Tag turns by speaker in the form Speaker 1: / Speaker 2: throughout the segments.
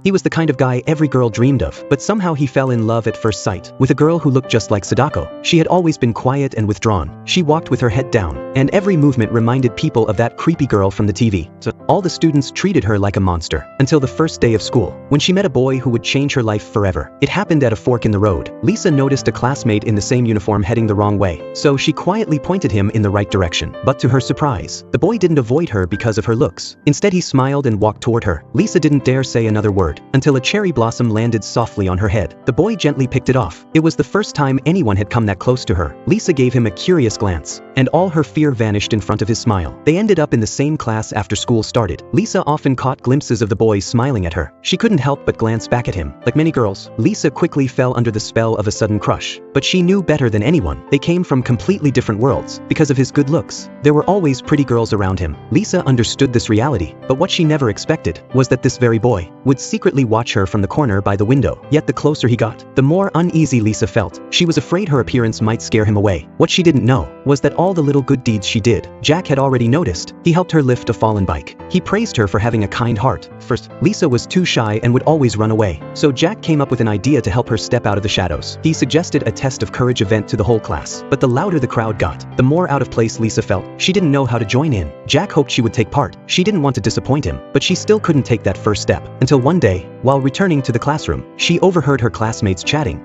Speaker 1: He was the kind of guy every girl dreamed of, but somehow he fell in love at first sight with a girl who looked just like Sadako. She had always been quiet and withdrawn. She walked with her head down, and every movement reminded people of that creepy girl from the TV. So all the students treated her like a monster, until the first day of school, when she met a boy who would change her life forever. It happened at a fork in the road. Lisa noticed a classmate in the same uniform heading the wrong way, so she quietly pointed him in the right direction. But to her surprise, the boy didn't avoid her because of her looks. Instead, he smiled and walked toward her. Lisa didn't dare say another word, until a cherry blossom landed softly on her head. The boy gently picked it off. It was the first time anyone had come that close to her. Lisa gave him a curious glance, and all her fear vanished in front of his smile. They ended up in the same class after school started. Lisa often caught glimpses of the boy smiling at her. She couldn't help but glance back at him. Like many girls, Lisa quickly fell under the spell of a sudden crush. But she knew better than anyone. They came from completely different worlds. Because of his good looks, there were always pretty girls around him. Lisa understood this reality, but what she never expected was that this very boy would secretly watch her from the corner by the window. Yet the closer he got, the more uneasy Lisa felt. She was afraid her appearance might scare him away. What she didn't know was that all the little good deeds she did, Jack had already noticed. He helped her lift a fallen bike. He praised her for having a kind heart. First, Lisa was too shy and would always run away, so Jack came up with an idea to help her step out of the shadows. He suggested a test of courage event to the whole class, but the louder the crowd got, the more out of place Lisa felt. She didn't know how to join in. Jack hoped she would take part. She didn't want to disappoint him, but she still couldn't take that first step, until one day, while returning to the classroom, she overheard her classmates chatting.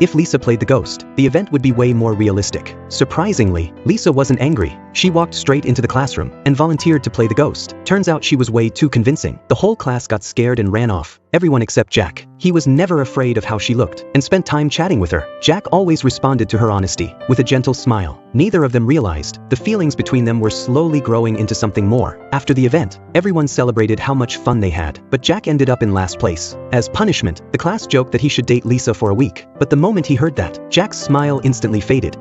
Speaker 1: If Lisa played the ghost, the event would be way more realistic. Surprisingly, Lisa wasn't angry. She walked straight into the classroom and volunteered to play the ghost. Turns out she was way too convincing. The whole class got scared and ran off. Everyone except Jack. He was never afraid of how she looked, and spent time chatting with her. Jack always responded to her honesty with a gentle smile. Neither of them realized the feelings between them were slowly growing into something more. After the event, everyone celebrated how much fun they had, but Jack ended up in last place. As punishment, the class joked that he should date Lisa for a week, but the moment he heard that, Jack's smile instantly faded.